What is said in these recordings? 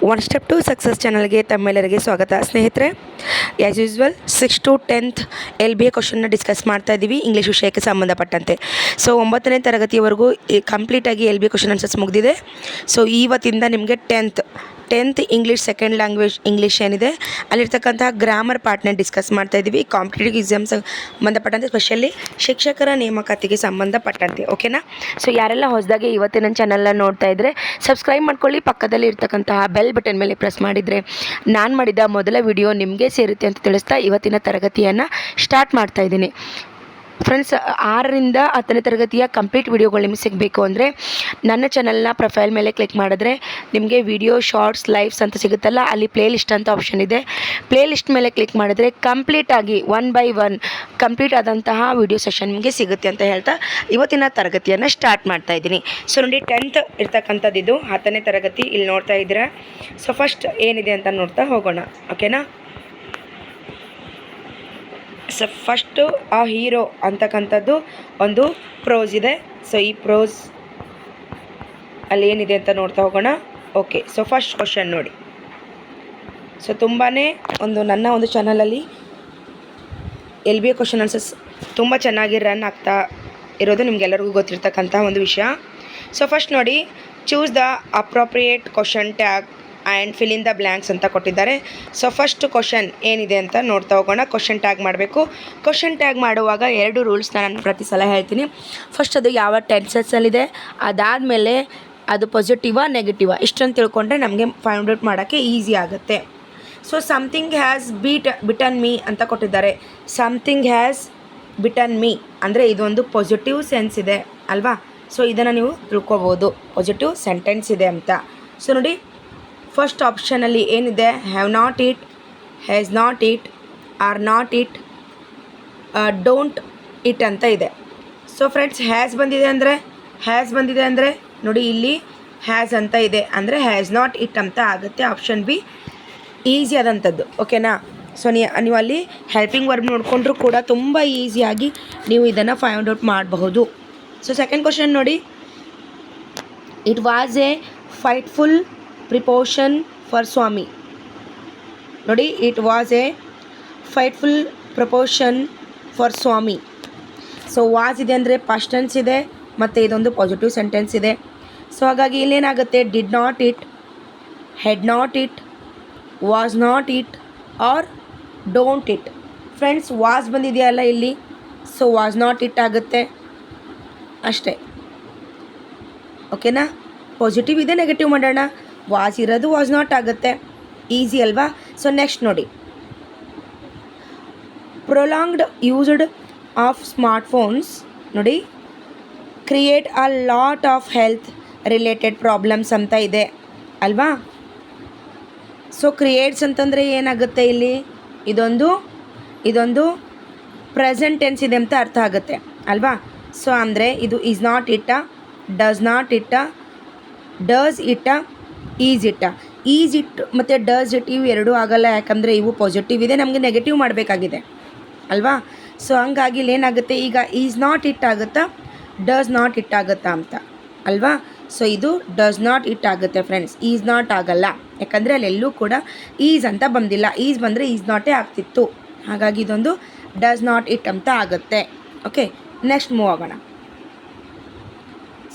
One step to success ಚಾನಲ್ಗೆ ತಮ್ಮೆಲ್ಲರಿಗೆ ಸ್ವಾಗತ ಸ್ನೇಹಿತರೆ. As usual 6 to 10th LBA ಕ್ವಶನ್ನ ಡಿಸ್ಕಸ್ ಮಾಡ್ತಾ ಇದ್ದೀವಿ ಇಂಗ್ಲೀಷ್ ವಿಷಯಕ್ಕೆ ಸಂಬಂಧಪಟ್ಟಂತೆ. ಸೊ 9ನೇ ತರಗತಿಯವರೆಗೂ ಕಂಪ್ಲೀಟಾಗಿ LBA ಕ್ವಶನ್ ಆನ್ಸರ್ಸ್ ಮುಗಿದಿದೆ. ಸೊ ಇವತ್ತಿಂದ ನಿಮಗೆ tenth English second language English ಏನಿದೆ ಅಲ್ಲಿರ್ತಕ್ಕಂತಹ ಗ್ರಾಮರ್ ಪಾರ್ಟ್ನ ಡಿಸ್ಕಸ್ ಮಾಡ್ತಾ ಇದ್ದೀವಿ. ಕಾಂಪಿಟೇಟಿವ್ ಎಕ್ಸಾಮ್ಸ್ ಸಂಬಂಧಪಟ್ಟಂತೆ, ಸ್ಪೆಷಲಿ ಶಿಕ್ಷಕರ ನೇಮಕಾತಿಗೆ ಸಂಬಂಧಪಟ್ಟಂತೆ. ಓಕೆನಾ? ಸೊ ಯಾರೆಲ್ಲ ಹೊಸದಾಗಿ ಇವತ್ತಿನ ಚಾನಲ್ನ ನೋಡ್ತಾ ಇದ್ದರೆ ಸಬ್ಸ್ಕ್ರೈಬ್ ಮಾಡ್ಕೊಳ್ಳಿ. ಪಕ್ಕದಲ್ಲಿ ಇರ್ತಕ್ಕಂತಹ ಬೆಲ್ ಬಟನ್ ಮೇಲೆ ಪ್ರೆಸ್ ಮಾಡಿದರೆ ನಾನು ಮಾಡಿದ ಮೊದಲ ವಿಡಿಯೋ ನಿಮಗೆ ಸೇರುತ್ತೆ ಅಂತ ತಿಳಿಸ್ತಾ ಇವತ್ತಿನ ತರಗತಿಯನ್ನು ಸ್ಟಾರ್ಟ್ ಮಾಡ್ತಾ ಇದ್ದೀನಿ. ಫ್ರೆಂಡ್ಸ್, 6ರಿಂದ 10ನೇ ತರಗತಿಯ ಕಂಪ್ಲೀಟ್ ವಿಡಿಯೋಗಳು ನಿಮಗೆ ಸಿಗಬೇಕು ಅಂದರೆ ನನ್ನ ಚಾನಲ್ನ ಪ್ರೊಫೈಲ್ ಮೇಲೆ ಕ್ಲಿಕ್ ಮಾಡಿದ್ರೆ ನಿಮಗೆ ವಿಡಿಯೋ ಶಾರ್ಟ್ಸ್ ಲೈವ್ಸ್ ಅಂತ ಸಿಗುತ್ತಲ್ಲ, ಅಲ್ಲಿ ಪ್ಲೇ ಲಿಸ್ಟ್ ಅಂತ ಆಪ್ಷನ್ ಇದೆ. ಪ್ಲೇ ಲಿಸ್ಟ್ ಮೇಲೆ ಕ್ಲಿಕ್ ಮಾಡಿದ್ರೆ ಕಂಪ್ಲೀಟಾಗಿ 1 by 1 ಕಂಪ್ಲೀಟ್ ಆದಂತಹ ವಿಡಿಯೋ ಸೆಷನ್ ನಿಮಗೆ ಸಿಗುತ್ತೆ ಅಂತ ಹೇಳ್ತಾ ಇವತ್ತಿನ ತರಗತಿಯನ್ನು ಸ್ಟಾರ್ಟ್ ಮಾಡ್ತಾ ಇದ್ದೀನಿ. ಸೊ ನೋಡಿ, 10th ಇರ್ತಕ್ಕಂಥದ್ದು ಇದು 10ನೇ ತರಗತಿ ಇಲ್ಲಿ ನೋಡ್ತಾ ಇದ್ದೀರಾ. ಸೊ ಫಸ್ಟ್ ಏನಿದೆ ಅಂತ ನೋಡ್ತಾ ಹೋಗೋಣ. ಓಕೆನಾ? ಸೊ ಫಸ್ಟು ಆ ಹೀರೋ ಅಂತಕ್ಕಂಥದ್ದು ಒಂದು ಪ್ರೋಸ್ ಇದೆ. ಸೊ ಈ ಪ್ರೋಸ್ ಅಲ್ಲಿ ಏನಿದೆ ಅಂತ ನೋಡ್ತಾ ಹೋಗೋಣ. ಓಕೆ, ಸೊ ಫಸ್ಟ್ ಕ್ವಶನ್ ನೋಡಿ. ಸೊ ತುಂಬಾ ನನ್ನ ಒಂದು ಚಾನಲಲ್ಲಿ LBA ಕ್ವಶನ್ ಆನ್ಸರ್ಸ್ ತುಂಬ ಚೆನ್ನಾಗಿ ರನ್ ಆಗ್ತಾ ಇರೋದು ನಿಮಗೆಲ್ಲರಿಗೂ ಗೊತ್ತಿರ್ತಕ್ಕಂಥ ಒಂದು ವಿಷಯ. ಸೊ ಫಸ್ಟ್ ನೋಡಿ, choose the appropriate question tag and fill in the blanks ಅಂತ ಕೊಟ್ಟಿದ್ದಾರೆ. ಸೊ ಫಸ್ಟ್ ಕ್ವಶನ್ ಏನಿದೆ ಅಂತ ನೋಡ್ತಾ ಹೋಗೋಣ. ಕ್ವಶನ್ ಟ್ಯಾಗ್ ಮಾಡಬೇಕು. ಕ್ವಶನ್ ಟ್ಯಾಗ್ ಮಾಡುವಾಗ 2 ರೂಲ್ಸ್ನ ನಾನು ಪ್ರತಿ ಸಲ ಹೇಳ್ತೀನಿ. ಫಸ್ಟ್ ಅದು ಯಾವ ಟೆನ್ಸಸ್ಸಲ್ಲಿದೆ, ಅದಾದಮೇಲೆ ಅದು ಪಾಸಿಟಿವಾ ನೆಗೆಟಿವಾ ಇಷ್ಟನ್ನು ತಿಳ್ಕೊಂಡ್ರೆ ನಮಗೆ ಫೈಂಡ್ ಔಟ್ ಮಾಡೋಕ್ಕೆ ಈಸಿ ಆಗುತ್ತೆ. So something has bitten me ಅಂತ ಕೊಟ್ಟಿದ್ದಾರೆ. ಸಮಥಿಂಗ್ ಹ್ಯಾಸ್ ಬಿಟನ್ ಮೀ ಅಂದರೆ ಇದೊಂದು ಪಾಸಿಟಿವ್ ಸೆನ್ಸ್ ಇದೆ ಅಲ್ವಾ? ಸೊ ಇದನ್ನು ನೀವು ತಿಳ್ಕೊಬೋದು, ಪಾಸಿಟಿವ್ ಸೆಂಟೆನ್ಸ್ ಇದೆ ಅಂತ. ಸೊ ನೋಡಿ, ಫಸ್ಟ್ ಆಪ್ಷನಲ್ಲಿ ಏನಿದೆ, have not it, has not it, are not it, don't it ಅಂತ ಇದೆ. ಸೊ ಫ್ರೆಂಡ್ಸ್, ಹ್ಯಾಸ್ ಬಂದಿದೆ ಅಂದರೆ ನೋಡಿ, ಇಲ್ಲಿ ಹ್ಯಾಸ್ ಅಂತ ಇದೆ ಅಂದರೆ ಹ್ಯಾಸ್ ನಾಟ್ ಇಟ್ ಅಂತ ಆಗುತ್ತೆ. ಆಪ್ಷನ್ ಬಿ ಈಸಿ ಆದಂಥದ್ದು. ಓಕೆನಾ? ಸೊ ನೀವು ಅಲ್ಲಿ ಹೆಲ್ಪಿಂಗ್ ವರ್ಬ್ ನೋಡಿಕೊಂಡ್ರೂ ಕೂಡ ತುಂಬ ಈಸಿಯಾಗಿ ನೀವು ಇದನ್ನು ಫೈಂಡ್ ಔಟ್ ಮಾಡಬಹುದು. ಸೊ ಸೆಕೆಂಡ್ ಕ್ವಶನ್ ನೋಡಿ, it was a faithful proposition for Swami. ನೋಡಿ, it was a faithful proposition for Swami. So was ಇದೆ ಅಂದರೆ ಪಾಸ್ಟ್ ಟೆನ್ಸ್ ಇದೆ ಮತ್ತು ಇದೊಂದು ಪಾಸಿಟಿವ್ ಸೆಂಟೆನ್ಸ್ ಇದೆ. ಸೊ ಹಾಗಾಗಿ ಇಲ್ಲೇನಾಗುತ್ತೆ, did not it, had not it, was not it or don't it. Friends, was ಬಂದಿದೆಯಲ್ಲ ಇಲ್ಲಿ, ಸೊ ವಾಸ್ ನಾಟ್ ಇಟ್ ಆಗುತ್ತೆ ಅಷ್ಟೇ. ಓಕೆನಾ? ಪಾಸಿಟಿವ್ ಇದೆ, ನೆಗೆಟಿವ್ ಮಾಡೋಣ. ವಾಸ್ ಇರೋದು ವಾಸ್ ನಾಟ್ ಆಗುತ್ತೆ. ಈಸಿ ಅಲ್ವಾ? ಸೊ ನೆಕ್ಸ್ಟ್ ನೋಡಿ, ಪ್ರೊಲಾಂಗ್ಡ್ ಯೂಸ್ಡ್ ಆಫ್ ಸ್ಮಾರ್ಟ್ಫೋನ್ಸ್ ನೋಡಿ create a lot of health related problems ಅಂತ ಇದೆ ಅಲ್ವಾ? ಸೊ ಕ್ರಿಯೇಟ್ಸ್ ಅಂತಂದರೆ ಏನಾಗುತ್ತೆ ಇಲ್ಲಿ, ಇದೊಂದು ಪ್ರೆಸೆಂಟ್ ಟೆನ್ಸ್ ಇದೆ ಅಂತ ಅರ್ಥ ಆಗುತ್ತೆ ಅಲ್ವಾ? ಸೊ ಅಂದರೆ ಇದು ಈಸ್ ನಾಟ್ ಇಟ್ಟ, ಡಸ್ ನಾಟ್ ಇಟ್ಟ, ಡಸ್ ಇಟ್ಟ, ಈಸ್ ಇಟ್ಟ. ಈಸ್ ಇಟ್ ಮತ್ತು ಡಸ್ ಇಟ್ ಇವು ಎರಡೂ ಆಗಲ್ಲ, ಯಾಕಂದರೆ ಇವು ಪಾಸಿಟಿವ್ ಇದೆ, ನಮಗೆ ನೆಗೆಟಿವ್ ಮಾಡಬೇಕಾಗಿದೆ ಅಲ್ವಾ? ಸೊ ಹಂಗಾಗಿ ಇಲ್ಲಿ ಏನಾಗುತ್ತೆ, ಈಗ ಈಸ್ ನಾಟ್ ಇಟ್ ಆಗುತ್ತಾ, ಡಸ್ ನಾಟ್ ಇಟ್ ಆಗುತ್ತಾ ಅಂತ ಅಲ್ವಾ? ಸೊ ಇದು ಡಸ್ ನಾಟ್ ಇಟ್ ಆಗುತ್ತೆ ಫ್ರೆಂಡ್ಸ್, ಈಸ್ ನಾಟ್ ಆಗಲ್ಲ. ಯಾಕಂದರೆ ಅಲ್ಲೆಲ್ಲೂ ಕೂಡ ಈಸ್ ಅಂತ ಬಂದಿಲ್ಲ. ಈಸ್ ಬಂದರೆ ಈಸ್ ನಾಟೇ ಆಗ್ತಿತ್ತು. ಹಾಗಾಗಿ ಇದೊಂದು ಡಸ್ ನಾಟ್ ಇಟ್ ಅಂತ ಆಗುತ್ತೆ. ಓಕೆ, ನೆಕ್ಸ್ಟ್ ಮೂವ್ ಆಗೋಣ.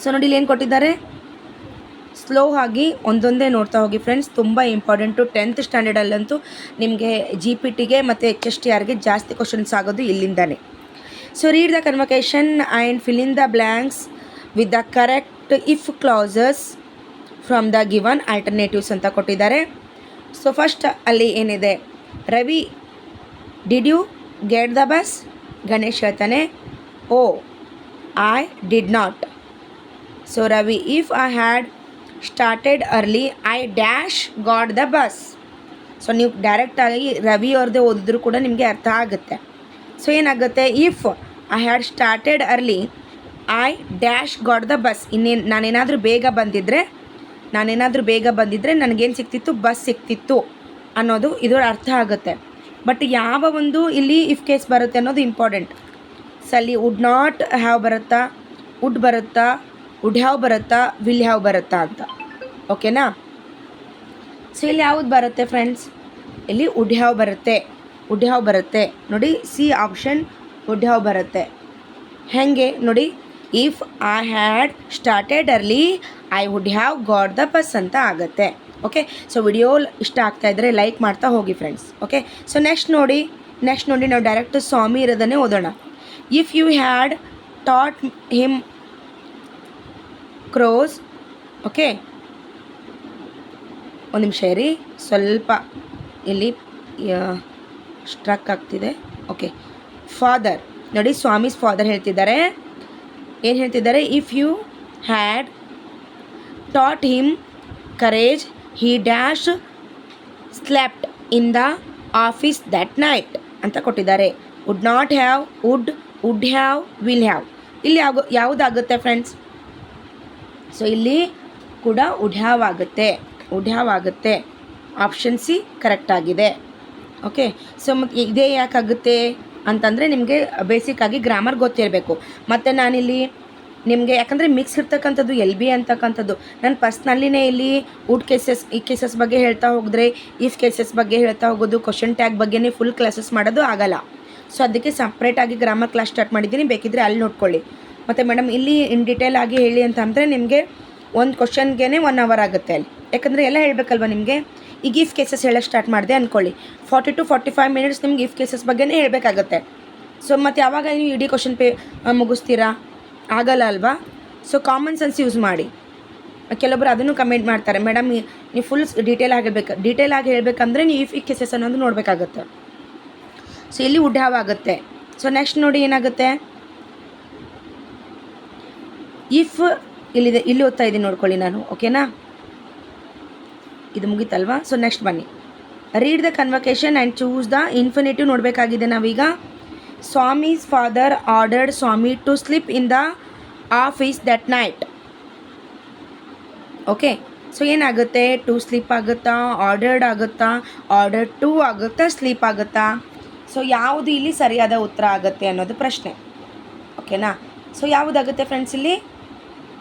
ಸೊ ನೋಡಿ, ಇಲ್ಲಿ ಏನು ಕೊಟ್ಟಿದ್ದಾರೆ, ಸ್ಲೋ ಆಗಿ ಒಂದೊಂದೇ ನೋಡ್ತಾ ಹೋಗಿ ಫ್ರೆಂಡ್ಸ್. ತುಂಬ ಇಂಪಾರ್ಟೆಂಟು. 10th ಸ್ಟ್ಯಾಂಡರ್ಡಲ್ಲಂತೂ ನಿಮಗೆ GPT ಮತ್ತು HSTRಗೆ ಜಾಸ್ತಿ ಕ್ವಶನ್ಸ್ ಆಗೋದು ಇಲ್ಲಿಂದಾನೆ. So read the conversation and fill in the blanks with the correct if clauses from the given alternatives ಅಂತ ಕೊಟ್ಟಿದ್ದಾರೆ. ಸೊ ಫಸ್ಟ್ ಅಲ್ಲಿ ಏನಿದೆ, Ravi did you get the bus? Ganesh ಹೇಳ್ತಾನೆ, oh I did not. So Ravi, if I had started early I dash got the bus. So ನೀವು ಡೈರೆಕ್ಟಾಗಿ ರವಿ ಅವ್ರದ್ದೇ ಓದಿದ್ರು ಕೂಡ ನಿಮಗೆ ಅರ್ಥ ಆಗುತ್ತೆ. ಸೊ ಏನಾಗುತ್ತೆ, if I had started early I dash got the bus. ನಾನೇನಾದರೂ ಬೇಗ ಬಂದಿದ್ದರೆ ನನಗೇನು ಸಿಕ್ತಿತ್ತು, ಬಸ್ ಸಿಕ್ತಿತ್ತು ಅನ್ನೋದು ಇದರ ಅರ್ಥ ಆಗುತ್ತೆ. ಬಟ್ ಯಾವ ಒಂದು ಇಲ್ಲಿ ಇಫ್ ಕೇಸ್ ಬರುತ್ತೆ ಅನ್ನೋದು ಇಂಪಾರ್ಟೆಂಟ್. ಸೊ ಅಲ್ಲಿ ವುಡ್ ನಾಟ್ ಹ್ಯಾವ್ ಬರುತ್ತಾ, ವುಡ್ ಬರುತ್ತಾ, ವುಡ್ ಹ್ಯಾವ್ ಬರುತ್ತಾ, ವಿಲ್ ಹ್ಯಾವ್ ಬರುತ್ತಾ ಅಂತ. ಓಕೆನಾ? ಸೊ ಇಲ್ಲಿ ಯಾವುದು ಬರುತ್ತೆ ಫ್ರೆಂಡ್ಸ್, ಇಲ್ಲಿ ವುಡ್ ಹ್ಯಾವ್ ಬರುತ್ತೆ, ವುಡ್ ಹ್ಯಾವ್ ಬರುತ್ತೆ ನೋಡಿ. ಸಿ ಆಪ್ಷನ್ ವುಡ್ ಹ್ಯಾವ್ ಬರುತ್ತೆ. ಹೇಗೆ ನೋಡಿ, if I had started early I would have got the bus ಅಂತ ಆಗುತ್ತೆ. ಓಕೆ, ಸೊ ವಿಡಿಯೋ ಇಷ್ಟ ಆಗ್ತಾಯಿದ್ರೆ ಲೈಕ್ ಮಾಡ್ತಾ ಹೋಗಿ ಫ್ರೆಂಡ್ಸ್. ಓಕೆ, ಸೊ ನೆಕ್ಸ್ಟ್ ನೋಡಿ ನಾವು ಡೈರೆಕ್ಟ್ ಸ್ವಾಮಿ ಇರೋದನ್ನೇ ಓದೋಣ. If you had taught him cross. Okay, ಒಂದು ನಿಮಿಷ ಇರಿ, ಸ್ವಲ್ಪ ಇಲ್ಲಿ ಸ್ಟ್ರಕ್ ಆಗ್ತಿದೆ. ಓಕೆ, ಫಾದರ್ ನೋಡಿ, ಸ್ವಾಮೀಸ್ ಫಾದರ್ ಹೇಳ್ತಿದ್ದಾರೆ. ಏನು ಹೇಳ್ತಿದ್ದಾರೆ? If you had taught him courage he dash slept in the office that night ಅಂತ ಕೊಟ್ಟಿದ್ದಾರೆ. Would not have, would have, will have. ಇಲ್ಲಿ ಯಾವುದಾಗುತ್ತೆ ಫ್ರೆಂಡ್ಸ್? ಸೊ ಇಲ್ಲಿ ಕೂಡ ವುಡ್ ಹ್ಯಾವ್ ಆಗುತ್ತೆ, ವುಡ್ ಹ್ಯಾವ್ ಆಗುತ್ತೆ. ಆಪ್ಷನ್ ಸಿ ಕರೆಕ್ಟ್ ಆಗಿದೆ. ಓಕೆ, ಸೊ ಮತ್ತು ಇದೇ ಯಾಕಾಗುತ್ತೆ ಅಂತಂದರೆ ನಿಮಗೆ ಬೇಸಿಕ್ಕಾಗಿ ಗ್ರಾಮರ್ ಗೊತ್ತಿರಬೇಕು. ಮತ್ತು ನಾನಿಲ್ಲಿ ನಿಮಗೆ ಯಾಕಂದರೆ ಮಿಕ್ಸ್ ಇರ್ತಕ್ಕಂಥದ್ದು ಎಲ್ ಬಿ ಅಂತಕ್ಕಂಥದ್ದು ನಾನು ಪರ್ಸ್ನಲ್ಲಿನೇ ಇಲ್ಲಿ ವುಡ್ ಕೇಸಸ್, ಈ ಕೇಸಸ್ ಬಗ್ಗೆ ಹೇಳ್ತಾ ಹೋಗಿದ್ರೆ, ಇಫ್ ಕೇಸಸ್ ಬಗ್ಗೆ ಹೇಳ್ತಾ ಹೋಗೋದು, ಕ್ವಶನ್ ಟ್ಯಾಗ್ ಬಗ್ಗೆನೇ ಫುಲ್ ಕ್ಲಾಸಸ್ ಮಾಡೋದು ಆಗಲ್ಲ. ಸೊ ಅದಕ್ಕೆ ಸಪ್ರೇಟಾಗಿ ಗ್ರಾಮರ್ ಕ್ಲಾಸ್ ಸ್ಟಾರ್ಟ್ ಮಾಡಿದ್ದೀನಿ, ಬೇಕಿದ್ದರೆ ಅಲ್ಲಿ ನೋಡ್ಕೊಳ್ಳಿ. ಮತ್ತು ಮೇಡಮ್ ಇಲ್ಲಿ ಇನ್ ಡೀಟೇಲ್ ಆಗಿ ಹೇಳಿ ಅಂತ ಅಂದರೆ ನಿಮಗೆ ಒಂದು ಕ್ವಶನ್ಗೆ 1 hour ಆಗುತ್ತೆ ಅಲ್ಲಿ, ಯಾಕಂದರೆ ಎಲ್ಲ ಹೇಳಬೇಕಲ್ವ ನಿಮಗೆ. ಈಗ ಇಫ್ ಕೇಸಸ್ ಹೇಳೋಕ್ಕೆ ಸ್ಟಾರ್ಟ್ ಮಾಡಿದೆ ಅಂದ್ಕೊಳ್ಳಿ, 40 to 45 minutes ನಿಮ್ಗೆ ಇಫ್ ಕೇಸಸ್ ಬಗ್ಗೆನೇ ಹೇಳಬೇಕಾಗತ್ತೆ. ಸೊ ಮತ್ತು ಯಾವಾಗ ನೀವು ಇಡೀ ಕ್ವಶನ್ ಮುಗಿಸ್ತೀರಾ? ಆಗಲ್ಲ ಅಲ್ವಾ? ಸೊ ಕಾಮನ್ ಸೆನ್ಸ್ ಯೂಸ್ ಮಾಡಿ. ಕೆಲವೊಬ್ಬರು ಅದನ್ನು ಕಮೆಂಟ್ ಮಾಡ್ತಾರೆ, ಮೇಡಮ್ ನೀವು ಫುಲ್ ಡೀಟೇಲ್ ಆಗಿ ಹೇಳಬೇಕಂದ್ರೆ ನೀವು ಇಫ್ ಕೇಸಸ್ ಅನ್ನೋದು ನೋಡಬೇಕಾಗತ್ತೆ. ಸೊ ಇಲ್ಲಿ ವುಡ್ ಹ್ಯಾವ್ ಆಗುತ್ತೆ. ಸೊ ನೆಕ್ಸ್ಟ್ ನೋಡಿ ಏನಾಗುತ್ತೆ, ಇಫ್ ಇಲ್ಲಿದೆ, ಇಲ್ಲಿ ಓದ್ತಾ ಇದ್ದೀನಿ ನೋಡ್ಕೊಳ್ಳಿ ನಾನು. ಓಕೆನಾ, ಇದು ಮುಗೀತಲ್ವಾ? ಸೊ ನೆಕ್ಸ್ಟ್ ಬನ್ನಿ, read the conversation and choose the infinitive ನೋಡಬೇಕಾಗಿದೆ ನಾವೀಗ. Swami's father ordered Swami to sleep in the office that night. Okay, so ಏನಾಗುತ್ತೆ? ಟು ಸ್ಲೀಪ್ ಆಗುತ್ತಾ, ಆರ್ಡರ್ಡ್ ಆಗುತ್ತಾ, ಆರ್ಡರ್ಡ್ ಟು ಆಗುತ್ತಾ, ಸ್ಲೀಪ್ ಆಗುತ್ತಾ? ಸೊ ಯಾವುದು ಇಲ್ಲಿ ಸರಿಯಾದ ಉತ್ತರ ಆಗುತ್ತೆ ಅನ್ನೋದು ಪ್ರಶ್ನೆ. ಓಕೆನಾ, ಸೊ ಯಾವುದಾಗುತ್ತೆ ಫ್ರೆಂಡ್ಸ್ ಇಲ್ಲಿ?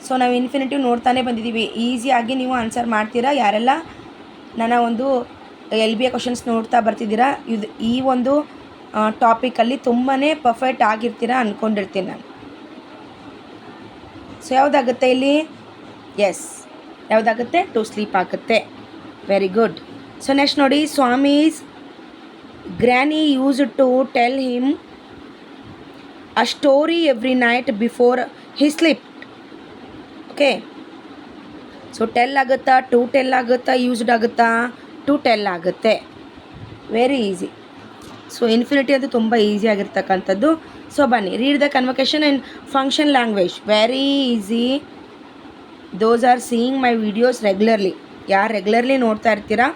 ಸೊ ನಾವು ಇನ್ಫಿನಿಟಿವ್ ನೋಡ್ತಾನೆ ಬಂದಿದ್ದೀವಿ. ಈಸಿಯಾಗಿ ನೀವು ಆನ್ಸರ್ ಮಾಡ್ತೀರಾ ಯಾರೆಲ್ಲ ನನ್ನ ಒಂದು ಎಲ್ ಬಿ ಎ ಕ್ವಶನ್ಸ್ ನೋಡ್ತಾ ಬರ್ತಿದ್ದೀರಾ. ಈ ಒಂದು ಟಾಪಿಕಲ್ಲಿ ತುಂಬಾ ಪರ್ಫೆಕ್ಟ್ ಆಗಿರ್ತೀರಾ ಅಂದ್ಕೊಂಡಿರ್ತೀನಿ ನಾನು. ಸೊ ಯಾವುದಾಗುತ್ತೆ ಇಲ್ಲಿ? ಎಸ್, ಯಾವುದಾಗುತ್ತೆ? ಟು ಸ್ಲೀಪ್ ಆಗುತ್ತೆ. Very good. ಸೊ ನೆಕ್ಸ್ಟ್ ನೋಡಿ, Swami's granny use to tell him a story every night before he sleep. Okay, so tell ಆಗುತ್ತಾ, ಟು ಟೆಲ್ ಆಗುತ್ತಾ, ಯೂಸ್ಡ್ ಆಗುತ್ತಾ? ಟು ಟೆಲ್ ಆಗುತ್ತೆ. Very easy. ಸೊ ಇನ್ಫಿನಿಟಿ ಅದು ತುಂಬ easy ಆಗಿರ್ತಕ್ಕಂಥದ್ದು. So ಬನ್ನಿ, read the conversation and function language. Very easy. Those are seeing my videos regularly. ಯಾರು regularly ನೋಡ್ತಾ ಇರ್ತೀರಾ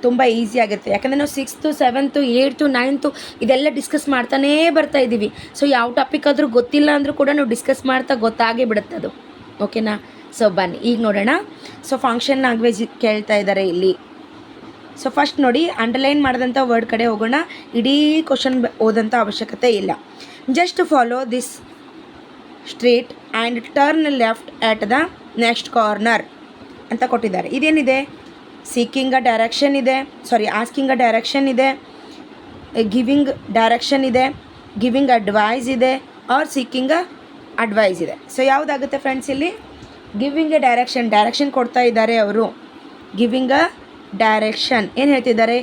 ತುಂಬ ಈಸಿ ಆಗುತ್ತೆ. ಯಾಕಂದರೆ ನಾವು 6th 7th 8th 9th ಇದೆಲ್ಲ ಡಿಸ್ಕಸ್ ಮಾಡ್ತಾನೇ ಬರ್ತಾ ಇದ್ದೀವಿ. ಸೊ ಯಾವ ಟಾಪಿಕ್ ಆದರೂ ಗೊತ್ತಿಲ್ಲ ಅಂದರೂ ಕೂಡ ನಾವು ಡಿಸ್ಕಸ್ ಮಾಡ್ತಾ ಗೊತ್ತಾಗೇ ಬಿಡುತ್ತೆ ಅದು. ಓಕೆನಾ, ಸೊ ಬನ್ನಿ ಈಗ ನೋಡೋಣ. ಸೊ ಫಂಕ್ಷನ್ ಲ್ಯಾಂಗ್ವೇಜ್ ಕೇಳ್ತಾ ಇದ್ದಾರೆ ಇಲ್ಲಿ. ಸೊ ಫಸ್ಟ್ ನೋಡಿ, ಅಂಡರ್ಲೈನ್ ಮಾಡಿದಂಥ ವರ್ಡ್ ಕಡೆ ಹೋಗೋಣ. ಇಡೀ ಕ್ವಶನ್ ಓದೋಂಥ ಅವಶ್ಯಕತೆ ಇಲ್ಲ. Just follow this street and turn left at the next corner ಅಂತ ಕೊಟ್ಟಿದ್ದಾರೆ. ಇದೇನಿದೆ? ಸೀಕಿಂಗ್ ಅ ಡೈರೆಕ್ಷನ್ ಇದೆ, ಆಸ್ಕಿಂಗ್ ಅ ಡೈರೆಕ್ಷನ್ ಇದೆ, ಗಿವಿಂಗ್ ಡೈರೆಕ್ಷನ್ ಇದೆ, ಗಿವಿಂಗ್ ಅಡ್ವೈಸ್ ಇದೆ, ಆರ್ ಸೀಕಿಂಗ್ ಅ ಅಡ್ವೈಸ್ ಇದೆ. ಸೊ ಯಾವುದಾಗುತ್ತೆ ಫ್ರೆಂಡ್ಸ್ ಇಲ್ಲಿ? ಗಿವಿಂಗ್ ಎ ಡೈರೆಕ್ಷನ್ ಕೊಡ್ತಾ ಇದ್ದಾರೆ ಅವರು. ಗಿವಿಂಗ್ ಅ ಡೈರೆಕ್ಷನ್ ಏನು ಹೇಳ್ತಿದ್ದಾರೆ?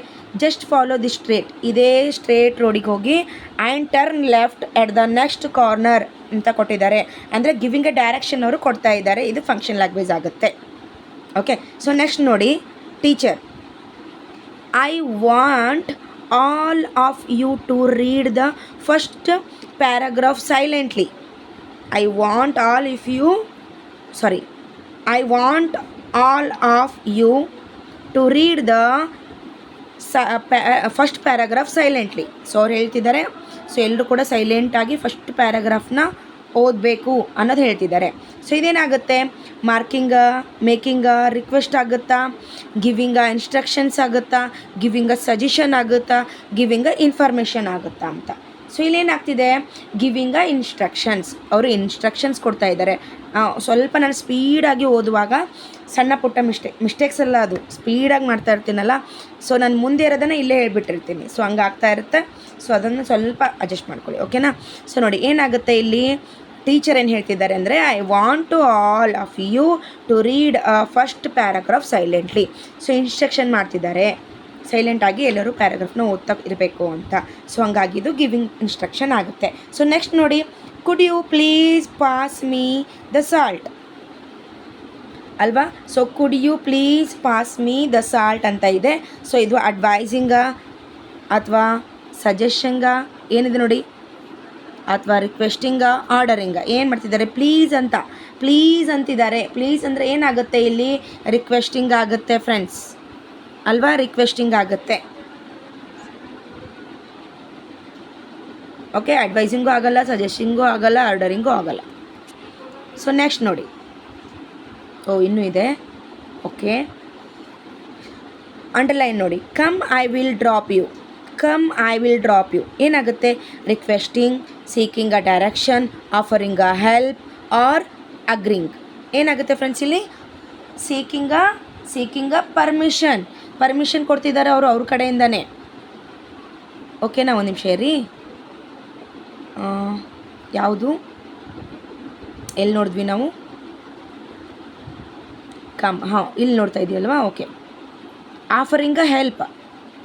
ಜಸ್ಟ್ ಫಾಲೋ ದಿ ಸ್ಟ್ರೇಟ್, ಇದೇ ಸ್ಟ್ರೇಟ್ ರೋಡಿಗೆ ಹೋಗಿ and turn left at the next corner ಅಂತ ಕೊಟ್ಟಿದ್ದಾರೆ. ಅಂದರೆ ಗಿವಿಂಗ್ ಎ ಡೈರೆಕ್ಷನ್ ಅವರು ಕೊಡ್ತಾ ಇದ್ದಾರೆ. ಇದು ಫಂಕ್ಷನ್ ಲ್ಯಾಂಗ್ವೇಜ್ ಆಗುತ್ತೆ. ಓಕೆ, ಸೊ ನೆಕ್ಸ್ಟ್ ನೋಡಿ, teacher I want all of you to read the first paragraph silently. I want all of you to read the first paragraph silently. So ಅವ್ರು ಹೇಳ್ತಿದ್ದಾರೆ, so ಎಲ್ಲರೂ ಕೂಡ ಸೈಲೆಂಟಾಗಿ ಫಸ್ಟ್ ಪ್ಯಾರಾಗ್ರಾಫ್ನ ಓದಬೇಕು ಅನ್ನೋದು ಹೇಳ್ತಿದ್ದಾರೆ. ಸೊ ಇದೇನಾಗುತ್ತೆ? ಮಾರ್ಕಿಂಗ, ಮೇಕಿಂಗ, ರಿಕ್ವೆಸ್ಟ್ ಆಗುತ್ತಾ, ಗಿವಿಂಗ ಇನ್ಸ್ಟ್ರಕ್ಷನ್ಸ್ ಆಗುತ್ತಾ, ಗಿವಿಂಗ ಸಜೆಷನ್ ಆಗುತ್ತಾ, ಗಿವಿಂಗ ಇನ್ಫಾರ್ಮೇಷನ್ ಆಗುತ್ತಾ ಅಂತ. ಸೊ ಇಲ್ಲೇನಾಗ್ತಿದೆ? Giving instructions. ಅವರು ಇನ್ಸ್ಟ್ರಕ್ಷನ್ಸ್ ಕೊಡ್ತಾ ಇದ್ದಾರೆ. ಸ್ವಲ್ಪ ನಾನು ಸ್ಪೀಡಾಗಿ ಓದುವಾಗ ಸಣ್ಣ ಪುಟ್ಟ ಮಿಸ್ಟೇಕ್ಸ್ ಎಲ್ಲ ಅದು ಸ್ಪೀಡಾಗಿ ಮಾಡ್ತಾ ಇರ್ತೀನಲ್ಲ, ಸೊ ನಾನು ಮುಂದೆ ಇರೋದನ್ನು ಇಲ್ಲೇ ಹೇಳ್ಬಿಟ್ಟಿರ್ತೀನಿ. ಸೊ ಹಂಗಾಗ್ತಾ ಇರುತ್ತೆ. ಸೊ ಅದನ್ನು ಸ್ವಲ್ಪ ಅಡ್ಜಸ್ಟ್ ಮಾಡ್ಕೊಳ್ಳಿ, ಓಕೆನಾ. ಸೊ ನೋಡಿ ಏನಾಗುತ್ತೆ ಇಲ್ಲಿ, ಟೀಚರ್ ಏನು ಹೇಳ್ತಿದ್ದಾರೆ ಅಂದರೆ, I want to all of you to read first paragraph silently. So instruction ಮಾಡ್ತಿದ್ದಾರೆ, ಸೈಲೆಂಟಾಗಿ ಎಲ್ಲರೂ ಪ್ಯಾರಾಗ್ರಾಫ್ನ ಓದ್ತಾ ಇರಬೇಕು ಅಂತ. ಸೊ ಹಂಗಾಗಿ ಇದು ಗಿವಿಂಗ್ ಇನ್ಸ್ಟ್ರಕ್ಷನ್ ಆಗುತ್ತೆ. ಸೊ ನೆಕ್ಸ್ಟ್ ನೋಡಿ, could you please pass me the salt ಅಲ್ವಾ. So could you please pass me the salt ಅಂತ ಇದೆ. ಸೊ ಇದು ಅಡ್ವೈಸಿಂಗ ಅಥವಾ ಸಜೆಷನ್ಗ ಏನಿದೆ ನೋಡಿ, ಅಥವಾ ರಿಕ್ವೆಸ್ಟಿಂಗ, ಆರ್ಡರಿಂಗ. ಏನು ಮಾಡ್ತಿದ್ದಾರೆ, ಪ್ಲೀಸ್ ಅಂತಿದ್ದಾರೆ. ಪ್ಲೀಸ್ ಅಂದರೆ ಏನಾಗುತ್ತೆ ಇಲ್ಲಿ, ರಿಕ್ವೆಸ್ಟಿಂಗ್ ಆಗುತ್ತೆ ಫ್ರೆಂಡ್ಸ್ ಅಲ್ವಾ, ರಿಕ್ವೆಸ್ಟಿಂಗ್ ಆಗುತ್ತೆ. ಓಕೆ, ಅಡ್ವೈಸಿಂಗೂ ಆಗಲ್ಲ, ಸಜೆಸ್ಟಿಂಗೂ ಆಗಲ್ಲ, ಆರ್ಡರಿಂಗೂ ಆಗಲ್ಲ. ಸೊ ನೆಕ್ಸ್ಟ್ ನೋಡಿ, ಇನ್ನೂ ಇದೆ. ಓಕೆ, ಅಂಡರ್ಲೈನ್ ನೋಡಿ, come I will drop you ಏನಾಗುತ್ತೆ, requesting, seeking a direction, offering a help or agreeing. ಏನಾಗುತ್ತೆ ಫ್ರೆಂಡ್ಸ್ ಇಲ್ಲಿ, ಸೀಕಿಂಗ್ ಅ ಪರ್ಮಿಷನ್ ಕೊಡ್ತಿದ್ದಾರೆ ಅವ್ರ ಕಡೆಯಿಂದನೇ. ಓಕೆನಾ, ಒಂದು ನಿಮಿಷ ರೀ, ಯಾವುದು ಎಲ್ಲಿ ನೋಡಿದ್ವಿ ನಾವು, ಇಲ್ಲಿ ನೋಡ್ತಾ ಇದೆಯಲ್ವಾ. Okay, offering a help.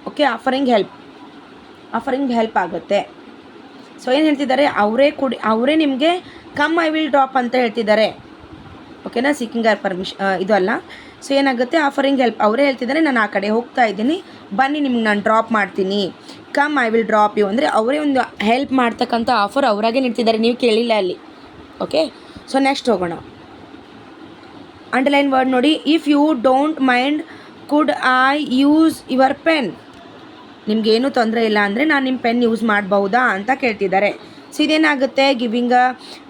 Okay, offering help ಆಗುತ್ತೆ. ಸೊ ಏನು ಹೇಳ್ತಿದ್ದಾರೆ, ಅವರೇ ನಿಮಗೆ ಕಮ್ ಐ ವಿಲ್ ಡ್ರಾಪ್ ಅಂತ ಹೇಳ್ತಿದ್ದಾರೆ. ಓಕೆನಾ, ಸೀಕಿಂಗ್ ಆರ್ ಪರ್ಮಿಷನ್ ಇದು ಅಲ್ಲ. ಸೊ ಏನಾಗುತ್ತೆ, ಆಫರಿಂಗ್ ಹೆಲ್ಪ್, ಅವರೇ ಹೇಳ್ತಿದ್ದಾರೆ ನಾನು ಆ ಕಡೆ ಹೋಗ್ತಾ ಇದ್ದೀನಿ, ಬನ್ನಿ ನಿಮ್ಗೆ ನಾನು ಡ್ರಾಪ್ ಮಾಡ್ತೀನಿ. Come I will drop you ಅಂದರೆ ಅವರೇ ಒಂದು ಹೆಲ್ಪ್ ಮಾಡ್ತಕ್ಕಂಥ ಆಫರ್ ಅವರಾಗೆ ನೀಡ್ತಿದ್ದಾರೆ, ನೀವು ಕೇಳಿಲ್ಲ ಅಲ್ಲಿ. ಓಕೆ, ಸೊ ನೆಕ್ಸ್ಟ್ ಹೋಗೋಣ. ಅಂಡರ್ಲೈನ್ ವರ್ಡ್ ನೋಡಿ, if you don't mind could I use your pen. ನಿಮಗೇನು ತೊಂದರೆ ಇಲ್ಲ ಅಂದರೆ ನಾನು ನಿಮ್ಮ ಪೆನ್ ಯೂಸ್ ಮಾಡಬಹುದಾ ಅಂತ ಕೇಳ್ತಿದ್ದಾರೆ. ಸೊ ಇದೇನಾಗುತ್ತೆ, giving a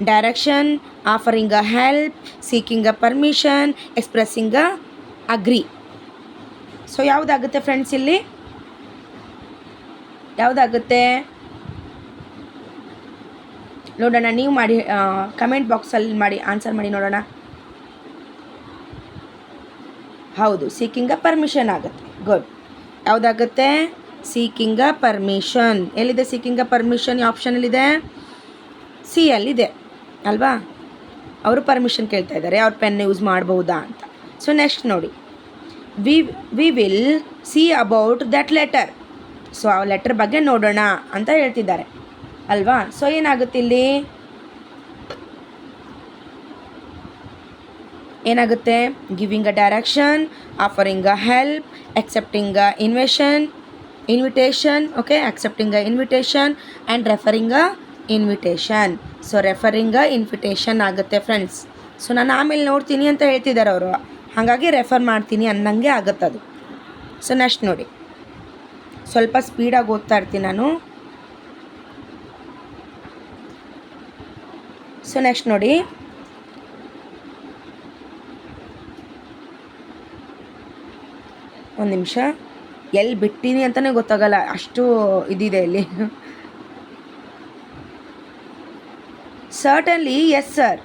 direction, offering a help, seeking a permission, expressing a agree. So ಯಾವುದಾಗುತ್ತೆ ಫ್ರೆಂಡ್ಸ್ ಇಲ್ಲಿ, ಯಾವುದಾಗುತ್ತೆ ನೋಡೋಣ, ನೀವು ಮಾಡಿ ಕಮೆಂಟ್ ಬಾಕ್ಸಲ್ಲಿ ಮಾಡಿ, ಆನ್ಸರ್ ಮಾಡಿ ನೋಡೋಣ. ಹೌದು, ಸೀಕಿಂಗ್ ಅ ಪರ್ಮಿಷನ್ ಆಗುತ್ತೆ. Good, ಯಾವುದಾಗುತ್ತೆ, seeking a permission. ಎಲ್ಲಿದೆ ಸೀಕಿಂಗ್ ಅ ಪರ್ಮಿಷನ್, ಈ ಆಪ್ಷನಲ್ಲಿದೆ, ಸಿ ಅಲ್ಲಿದೆ ಅಲ್ವಾ. ಅವರು ಪರ್ಮಿಷನ್ ಕೇಳ್ತಾ ಇದ್ದಾರೆ, ಅವ್ರ ಪೆನ್ ಯೂಸ್ ಮಾಡಬಹುದಾ ಅಂತ. ಸೊ ನೆಕ್ಸ್ಟ್ ನೋಡಿ, we will see about that letter. So ಆ ಲೆಟರ್ ಬಗ್ಗೆ ನೋಡೋಣ ಅಂತ ಹೇಳ್ತಿದ್ದಾರೆ ಅಲ್ವಾ. ಸೊ ಏನಾಗುತ್ತೆ ಇಲ್ಲಿ, ಏನಾಗುತ್ತೆ, giving a direction, offering a help, accepting a invitation, okay, accepting a invitation and referring a invitation. So referring a invitation ಆಗುತ್ತೆ ಫ್ರೆಂಡ್ಸ್. ಸೊ ನಾನು ಆಮೇಲೆ ನೋಡ್ತೀನಿ ಅಂತ ಹೇಳ್ತಿದ್ದಾರೆ ಅವರು, ಹಾಗಾಗಿ ರೆಫರ್ ಮಾಡ್ತೀನಿ ಅನ್ನಂಗೆ ಆಗುತ್ತೆ ಅದು. ಸೊ ನೆಕ್ಸ್ಟ್ ನೋಡಿ, ಸ್ವಲ್ಪ ಸ್ಪೀಡಾಗಿ ಓದ್ತಾ ಇರ್ತೀನಿ ನಾನು. ಸೊ ನೆಕ್ಸ್ಟ್ ನೋಡಿ, ಒಂದು ನಿಮಿಷ, ಎಲ್ಲಿ ಬಿಟ್ಟಿನಿ ಅಂತಲೇ ಗೊತ್ತಾಗಲ್ಲ, ಅಷ್ಟು ಇದಿದೆ ಇಲ್ಲಿ. ಸರ್ಟನ್ಲಿ ಎಸ್ ಸರ್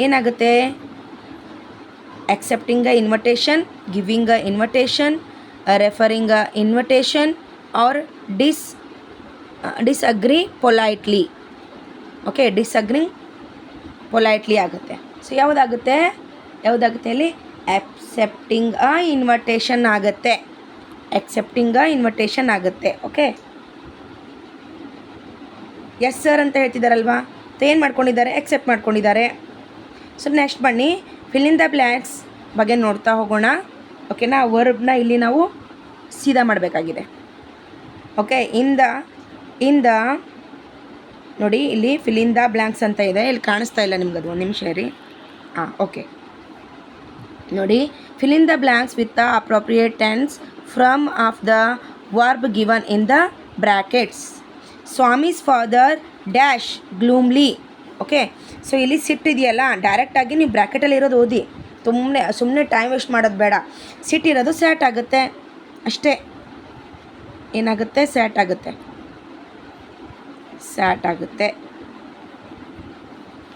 ಏನಾಗುತ್ತೆ, accepting a invitation, giving a invitation, referring a invitation or disagree politely. Okay, disagreeing politely ಆಗುತ್ತೆ. ಸೊ ಯಾವುದಾಗುತ್ತೆ ಇಲ್ಲಿ, accepting a invitation ಆಗುತ್ತೆ, accepting a invitation ಆಗುತ್ತೆ. ಓಕೆ, ಎಸ್ ಸರ್ ಅಂತ ಹೇಳ್ತಿದ್ದಾರಲ್ವಾ, ಏನು ಮಾಡ್ಕೊಂಡಿದ್ದಾರೆ, ಎಕ್ಸೆಪ್ಟ್ ಮಾಡ್ಕೊಂಡಿದ್ದಾರೆ. ಸೊ ನೆಕ್ಸ್ಟ್ ಬನ್ನಿ, ಫಿಲ್ ಇನ್ ದ ಬ್ಲ್ಯಾಂಕ್ಸ್ ಬಗ್ಗೆ ನೋಡ್ತಾ ಹೋಗೋಣ. ಓಕೆನಾ, ವರ್ಬ್ನ ಇಲ್ಲಿ ನಾವು ಸೀದಾ ಮಾಡಬೇಕಾಗಿದೆ. ಓಕೆ, ಇನ್ ದ ನೋಡಿ, ಇಲ್ಲಿ ಫಿಲ್ ಇನ್ ದ ಬ್ಲ್ಯಾಂಕ್ಸ್ ಅಂತ ಇದೆ, ಇಲ್ಲಿ ಕಾಣಿಸ್ತಾ ಇಲ್ಲ ನಿಮ್ಗೆ, ಅದು ಒಂದು ನಿಮಿಷ ರೀ. ಓಕೆ ನೋಡಿ, fill in the blanks with the appropriate tense from of the verb given in the brackets. Swami's father dash gloomily. Okay, so ಇಲ್ಲಿ ಸಿಟ್ಟಿದೆಯಲ್ಲ, ಡೈರೆಕ್ಟಾಗಿ ನೀವು ಬ್ರ್ಯಾಕೆಟಲ್ಲಿ ಇರೋದು ಓದಿ, ಸುಮ್ಮನೆ ಟೈಮ್ ವೇಸ್ಟ್ ಮಾಡೋದು ಬೇಡ. ಸಿಟ್ಟಿರೋದು ಸ್ಯಾಟ್ ಆಗುತ್ತೆ ಅಷ್ಟೇ. ಏನಾಗುತ್ತೆ, ಸ್ಯಾಟ್ ಆಗುತ್ತೆ.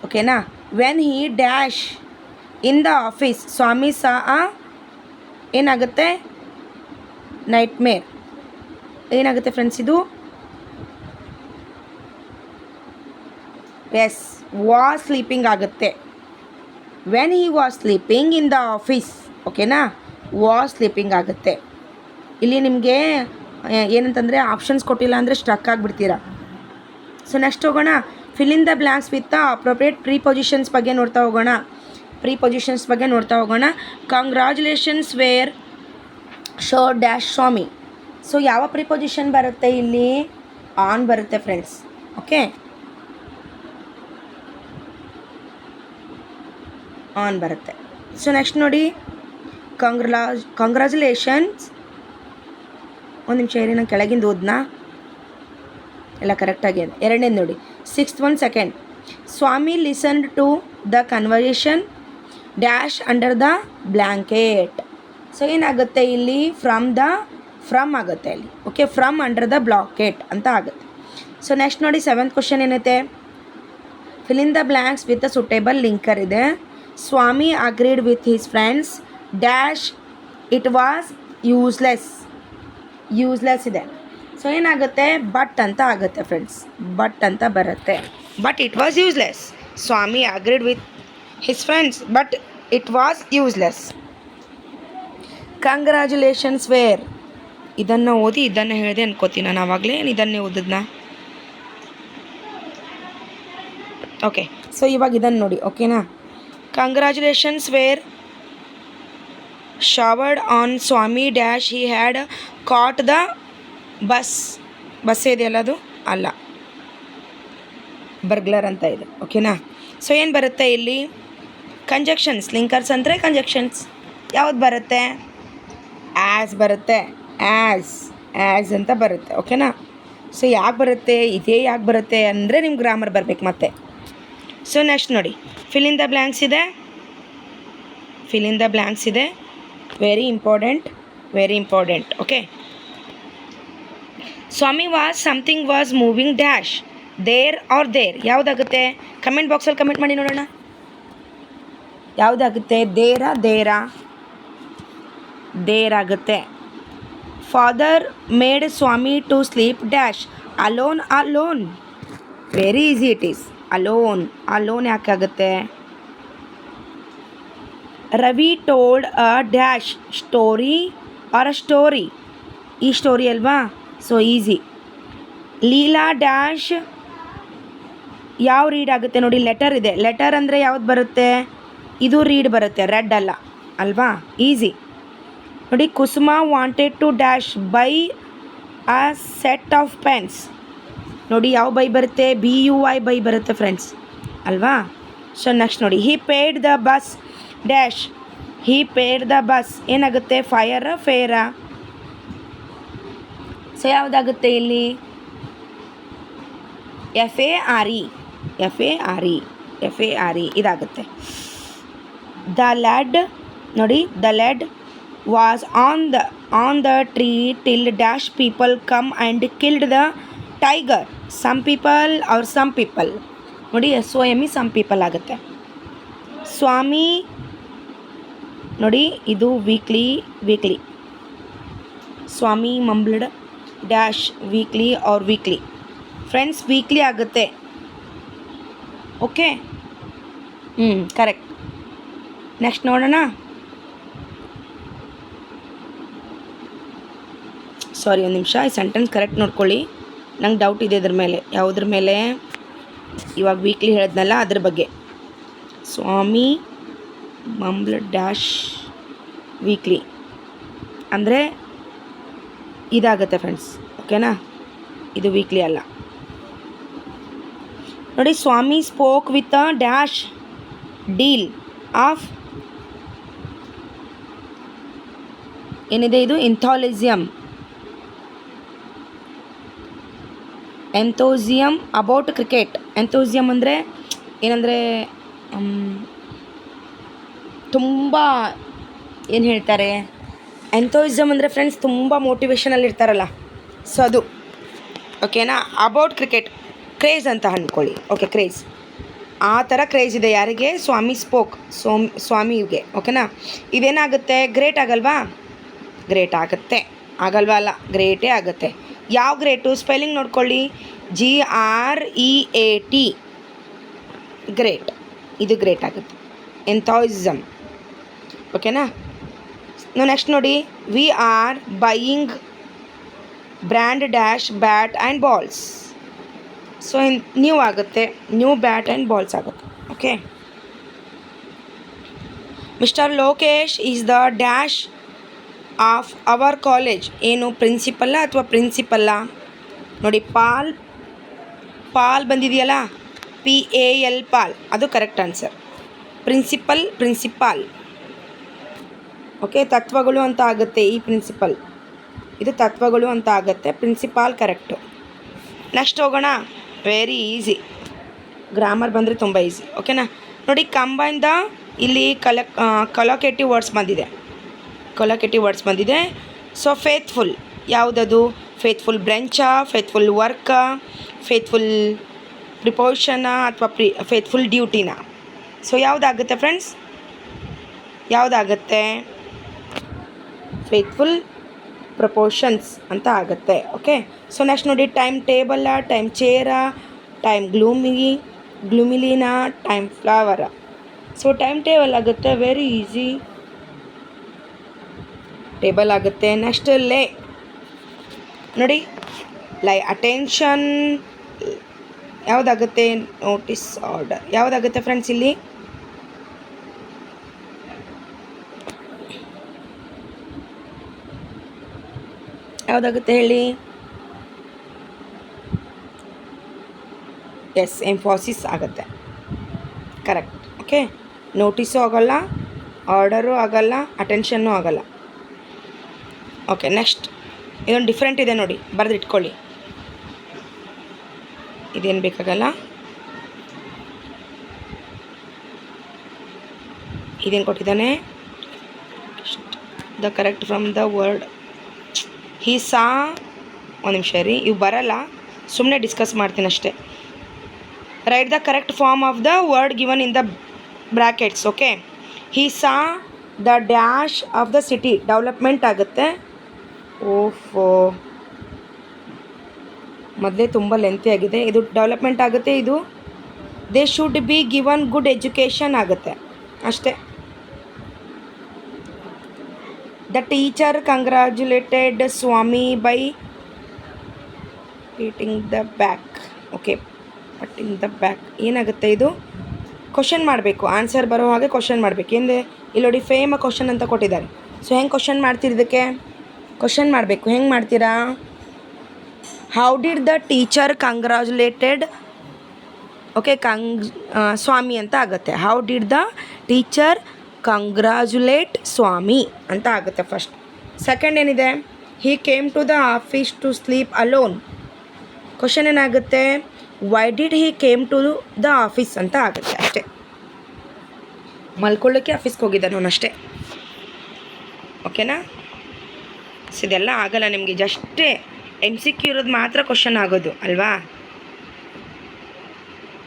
ಓಕೆನಾ. When he dash in the office Swami saw ಏನಾಗುತ್ತೆ ನೈಟ್ ಮೇರ್. ಏನಾಗುತ್ತೆ ಫ್ರೆಂಡ್ಸ್ ಇದು? ಎಸ್, ವಾಸ್ ಸ್ಲೀಪಿಂಗ್ ಆಗುತ್ತೆ. When he was sleeping in the office, ಓಕೆನಾ, ವಾಸ್ ಸ್ಲೀಪಿಂಗ್ ಆಗುತ್ತೆ. ಇಲ್ಲಿ ನಿಮಗೆ ಏನಂತಂದರೆ ಆಪ್ಷನ್ಸ್ ಕೊಟ್ಟಿಲ್ಲ ಅಂದರೆ ಸ್ಟ್ರಕ್ ಆಗಿಬಿಡ್ತೀರಾ. ಸೊ ನೆಕ್ಸ್ಟ್ ಹೋಗೋಣ, fill in the blanks with appropriate prepositions ಬಗ್ಗೆ ನೋಡ್ತಾ ಹೋಗೋಣ. ಪ್ರಿಪೊಸಿಷನ್ಸ್ ಬಗ್ಗೆ ನೋಡ್ತಾ ಹೋಗೋಣ. Congratulations were show dash Swami. So ಯಾವ ಪ್ರಿಪೊಸಿಷನ್ ಬರುತ್ತೆ ಇಲ್ಲಿ? ಆನ್ ಬರುತ್ತೆ ಫ್ರೆಂಡ್ಸ್. ಓಕೆ, ಆನ್ ಬರುತ್ತೆ. ಸೊ ನೆಕ್ಸ್ಟ್ ನೋಡಿ, ಕಂಗ್ರ್ಯಾಚುಲೇಷನ್ಸ್. ಒಂದು ನಿಮಿಷ ಏರಿ, ನಾನು ಕೆಳಗಿಂದ ಓದ್ನಾ ಎಲ್ಲ ಕರೆಕ್ಟಾಗಿ. ಎರಡನೇದು ನೋಡಿ, 6th one second. Swami listened to the conversation dash under the blanket. So ಏನಾಗುತ್ತೆ ಇಲ್ಲಿ? ಫ್ರಮ್ ಆಗುತ್ತೆ ಇಲ್ಲಿ. Okay, from under the blanket ಅಂತ ಆಗುತ್ತೆ. ಸೊ ನೆಕ್ಸ್ಟ್ ನೋಡಿ, 7th ಕ್ವಶನ್ ಏನೈತೆ? Fill in the blanks with a suitable linker ಇದೆ. Swami agreed with his friends dash it was useless ಇದೆ. ಸೊ ಏನಾಗುತ್ತೆ? ಬಟ್ ಅಂತ ಆಗುತ್ತೆ ಫ್ರೆಂಡ್ಸ್, ಬಟ್ ಅಂತ ಬರುತ್ತೆ. But it was useless. Swami agreed with his friends but it was useless. Congratulations where, ಇದನ್ನು ಓದಿ ಇದನ್ನು ಹೇಳಿದೆ ಅನ್ಕೋತೀನಿ ನಾನು ಆವಾಗಲೇ, ಇದನ್ನೇ ಓದಿದ್ನ. ಓಕೆ, ಸೊ ಇವಾಗ ಇದನ್ನು ನೋಡಿ. ಓಕೆನಾ. Congratulations were showered on Swami dash he had caught the bus ಇದೆಯಲ್ಲ ಅದು ಅಲ್ಲ, ಬರ್ಗ್ಲರ್ ಅಂತ ಇದೆ. ಓಕೆನಾ. ಸೊ ಏನು ಬರುತ್ತೆ ಇಲ್ಲಿ? ಕಂಜಕ್ಷನ್ಸ್, ಲಿಂಕರ್ಸ್ ಅಂದರೆ ಕಂಜಕ್ಷನ್ಸ್. ಯಾವ್ದು ಬರುತ್ತೆ? ಆ್ಯಸ್ ಬರುತ್ತೆ. ಆ್ಯಸ್ ಅಂತ ಬರುತ್ತೆ. ಓಕೆನಾ. ಸೊ ಯಾಕೆ ಬರುತ್ತೆ? ಇದೇ ಯಾಕೆ ಬರುತ್ತೆ ಅಂದರೆ ನಿಮ್ಗೆ ಗ್ರಾಮರ್ ಬರಬೇಕು ಮತ್ತೆ. ಸೊ ನೆಕ್ಸ್ಟ್ ನೋಡಿ, ಫಿಲ್ ಇನ್ ದ ಬ್ಲ್ಯಾಂಕ್ಸ್ ಇದೆ. Very important. Okay, Swami something was moving dash there or their. ಯಾವುದಾಗುತ್ತೆ? ಕಮೆಂಟ್ ಬಾಕ್ಸಲ್ಲಿ ಕಮೆಂಟ್ ಮಾಡಿ ನೋಡೋಣ. ಯಾವುದಾಗುತ್ತೆ? ದೇರ್ ಆಗುತ್ತೆ. Father made Swami to sleep dash alone. Very easy it is. Alone ಯಾಕಾಗುತ್ತೆ? Ravi told a dash story or a story. ಈ story ಅಲ್ವಾ? So easy. Leela dash ಯಾವ ರೀಡ್ ಆಗುತ್ತೆ ನೋಡಿ? ಲೆಟರ್ ಇದೆ. ಲೆಟರ್ ಅಂದರೆ ಯಾವ್ದು ಬರುತ್ತೆ? ಇದು ರೀಡ್ ಬರುತ್ತೆ, ರೆಡ್ ಅಲ್ಲ ಅಲ್ವಾ? ಈಸಿ ನೋಡಿ. Kusuma wanted to dash buy a set of pens. ನೋಡಿ ಯಾವ ಬೈ ಬರುತ್ತೆ? BUY ಬೈ ಬರುತ್ತೆ ಫ್ರೆಂಡ್ಸ್ ಅಲ್ವಾ? ಸೊ ನೆಕ್ಸ್ಟ್ ನೋಡಿ, he paid the bus dash. ಏನಾಗುತ್ತೆ? ಫೇರಾ? ಸೊ ಯಾವುದಾಗುತ್ತೆ ಇಲ್ಲಿ? FARE ಇದಾಗುತ್ತೆ. ದ ಲ್ಯಾಡ್ ನೋಡಿ, the lad was on the tree till dash people come and killed the tiger. Some people ನೋಡಿ, SOME ಸಮ್ ಪೀಪಲ್ ಆಗುತ್ತೆ. ಸ್ವಾಮಿ ನೋಡಿ, ಇದು weakly. Swami mumbled dash weakly friends, weekly ಆಗುತ್ತೆ. Okay, correct. ನೆಕ್ಸ್ಟ್ ನೋಡೋಣ. ಸಾರಿ, ಒಂದು ನಿಮಿಷ, ಈ ಸೆಂಟೆನ್ಸ್ ಕರೆಕ್ಟ್ ನೋಡ್ಕೊಳ್ಳಿ. ನಂಗೆ ಡೌಟ್ ಇದೆ ಇದ್ರ ಮೇಲೆ. ಯಾವುದ್ರ ಮೇಲೆ? ಇವಾಗ ವೀಕ್ಲಿ ಹೇಳಿದ್ನಲ್ಲ ಅದ್ರ ಬಗ್ಗೆ. ಸ್ವಾಮಿ ಮಂಬ್ಲಡ್ ಡ್ಯಾಶ್ ವೀಕ್ಲಿ ಅಂದರೆ ಇದಾಗುತ್ತೆ ಫ್ರೆಂಡ್ಸ್. ಓಕೆನಾ, ಇದು ವೀಕ್ಲಿ ಅಲ್ಲ ನೋಡಿ. Swami spoke with a dash deal of ಏನಿದೆ ಇದು? ಎಂಥೋಸಿಯಮ್ ಅಬೌಟ್ ಕ್ರಿಕೆಟ್. ಎಂಥೋಸಿಯಮ್ ಅಂದರೆ ಏನಂದರೆ ತುಂಬ ಏನು ಹೇಳ್ತಾರೆ? ಎಂಥೋಸಿಯಮ್ ಅಂದರೆ ಫ್ರೆಂಡ್ಸ್ ತುಂಬ ಮೋಟಿವೇಶನಲ್ಲಿ ಇರ್ತಾರಲ್ಲ, ಸೊ ಅದು. ಓಕೆನಾ. ಅಬೌಟ್ ಕ್ರಿಕೆಟ್, ಕ್ರೇಜ್ ಅಂತ ಅಂದ್ಕೊಳ್ಳಿ. Okay, craze. ಆ ಥರ ಕ್ರೇಜ್ ಇದೆ ಯಾರಿಗೆ? ಸ್ವಾಮಿಗೆ. ಓಕೆನಾ? ಇದೇನಾಗುತ್ತೆ? ಗ್ರೇಟ್ ಆಗಲ್ವಾ? ಗ್ರೇಟ್ ಆಗುತ್ತೆ. ಆಗಲ್ವಾ? ಅಲ್ಲ, ಗ್ರೇಟೇ ಆಗುತ್ತೆ. ಯಾವ ಗ್ರೇಟು? ಸ್ಪೆಲ್ಲಿಂಗ್ ನೋಡ್ಕೊಳ್ಳಿ. GREAT, great. ಇದು ಗ್ರೇಟ್ ಆಗುತ್ತೆ. ಎಂಥಾಯಿಸಮ್. ಓಕೆನಾ? ನೆಕ್ಸ್ಟ್ ನೋಡಿ, we are buying brand dash bat and balls. So new ಆಗುತ್ತೆ, ನ್ಯೂ ಬ್ಯಾಟ್ ಆ್ಯಂಡ್ ಬಾಲ್ಸ್ ಆಗುತ್ತೆ. Okay. Mister Lokesh is the dash of our college. ಏನು? ಪ್ರಿನ್ಸಿಪಲ್ಲ ಅಥವಾ ಪ್ರಿನ್ಸಿಪಲ್ಲ? ನೋಡಿ, ಪಾಲ್ ಬಂದಿದೆಯಲ್ಲ, PAL, ಪಾಲ್, ಅದು ಕರೆಕ್ಟ್ ಆನ್ಸರ್. ಪ್ರಿನ್ಸಿಪಾಲ್. ಓಕೆ, ತತ್ವಗಳು ಅಂತ ಆಗುತ್ತೆ. ಈ ಪ್ರಿನ್ಸಿಪಲ್, ಇದು ತತ್ವಗಳು ಅಂತ ಆಗುತ್ತೆ. Principal correct. ನೆಕ್ಸ್ಟ್ ಹೋಗೋಣ. ವೆರಿ ಈಸಿ, ಗ್ರಾಮರ್ ಬಂದರೆ ತುಂಬ ಈಸಿ. ಓಕೆನಾ? ನೋಡಿ, ಕಂಬೈನ್ ದ, ಇಲ್ಲಿ ಕೊಲೊಕೇಟಿವ್ ವರ್ಡ್ಸ್ ಬಂದಿದೆ. ಸೊ ಫೇತ್ಫುಲ್ ಯಾವುದದು? ಫೇತ್ಫುಲ್ ಬ್ರೆಂಚಾ, ಫೇತ್ಫುಲ್ ವರ್ಕಾ, ಫೇತ್ಫುಲ್ ಪ್ರಿಪೋಷನಾ ಅಥವಾ ಫೇತ್ಫುಲ್ ಡ್ಯೂಟಿನಾ? ಸೊ ಯಾವುದಾಗುತ್ತೆ ಫ್ರೆಂಡ್ಸ್? ಯಾವುದಾಗುತ್ತೆ? ಫೇತ್ಫುಲ್ ಪ್ರಪೋರ್ಷನ್ಸ್ ಅಂತ ಆಗುತ್ತೆ. ಓಕೆ. ಸೊ ನೆಕ್ಸ್ಟ್ ನೋಡಿ, ಟೈಮ್ ಟೇಬಲ್ಲ, ಟೈಮ್ ಚೇರಾ, ಟೈಮ್ ಗ್ಲೂಮಿಲಿನಾ, ಟೈಮ್ ಫ್ಲವರ? ಸೊ ಟೈಮ್ ಟೇಬಲ್ ಆಗುತ್ತೆ. ವೆರಿ ಈಸಿ, ಟೇಬಲ್ ಆಗುತ್ತೆ. ನೆಕ್ಸ್ಟ್ ಲೇ ನೋಡಿ, ಅಟೆನ್ಷನ್ ಯಾವುದಾಗುತ್ತೆ? Notice order ಯಾವುದಾಗುತ್ತೆ friends? ಇಲ್ಲಿ ಯಾವುದಾಗುತ್ತೆ ಹೇಳಿ? ಎಸ್, ಎಂಫಾಸಿಸ್ ಆಗುತ್ತೆ. ಕರೆಕ್ಟ್. ಓಕೆ. ನೋಟಿಸು ಆಗೋಲ್ಲ, ಆರ್ಡರು ಆಗೋಲ್ಲ, ಅಟೆನ್ಷನ್ನು ಆಗೋಲ್ಲ. ಓಕೆ. ನೆಕ್ಸ್ಟ್ ಇದೊಂದು ಡಿಫ್ರೆಂಟ್ ಇದೆ ನೋಡಿ, ಬರೆದಿಟ್ಕೊಳ್ಳಿ. ಇದೇನು ಬೇಕಾಗಲ್ಲ. ಇದೇನು ಕೊಟ್ಟಿದ್ದಾನೆ? The correct from the word he saw. ಒಂದು ನಿಮಿಷ ರೀ, ಇವು ಬರಲ್ಲ, ಸುಮ್ಮನೆ ಡಿಸ್ಕಸ್ ಮಾಡ್ತೀನಿ ಅಷ್ಟೇ. Right the correct form of the word given in the brackets. Okay. He saw the dash of the city. Development ಆಗುತ್ತೆ. ಓಫೋ, ಮೊದಲೇ ತುಂಬ ಲೆಂತಿ ಆಗಿದೆ. ಇದು ಡೆವಲಪ್ಮೆಂಟ್ ಆಗುತ್ತೆ. ಇದು they should be given good education ಆಗುತ್ತೆ ಅಷ್ಟೇ. The teacher congratulated Swami by patting the back. Okay, putting the back ಏನಾಗುತ್ತೆ? ಇದು ಕ್ವಶನ್ ಮಾಡಬೇಕು, ಆನ್ಸರ್ ಬರೋ ಹಾಗೆ ಕ್ವಶನ್ ಮಾಡಬೇಕು. ಏನಿದೆ ಇಲ್ಲಿ ನೋಡಿ, ಫೇಮ್ ಕ್ವಶನ್ ಅಂತ ಕೊಟ್ಟಿದ್ದಾರೆ. ಸೊ ಹೆಂಗೆ ಕ್ವಶನ್ ಮಾಡ್ತೀರಿ? ಇದಕ್ಕೆ ಕ್ವಶನ್ ಮಾಡಬೇಕು. ಹೆಂಗೆ ಮಾಡ್ತೀರಾ? How did the teacher congratulated, okay, Swami ಅಂತ ಆಗುತ್ತೆ. How did the teacher congratulate Swami ಅಂತ ಆಗುತ್ತೆ ಫಸ್ಟ್. ಸೆಕೆಂಡ್ ಏನಿದೆ? He came to the office to sleep alone. Question ಏನಾಗುತ್ತೆ? Why did he came to the office ಅಂತ ಆಗುತ್ತೆ ಅಷ್ಟೇ. ಮಲ್ಕೊಳ್ಳೋಕ್ಕೆ ಆಫೀಸ್ಗೆ ಹೋಗಿದ್ದಾನೆ ಅವನು ಅಷ್ಟೇ. ಓಕೆನಾ? ಇದೆಲ್ಲ ಆಗಲ್ಲ ನಿಮಗೆ, ಜಸ್ಟೇ MCQ ಇರೋದು ಮಾತ್ರ ಕ್ವಶನ್ ಆಗೋದು ಅಲ್ವಾ?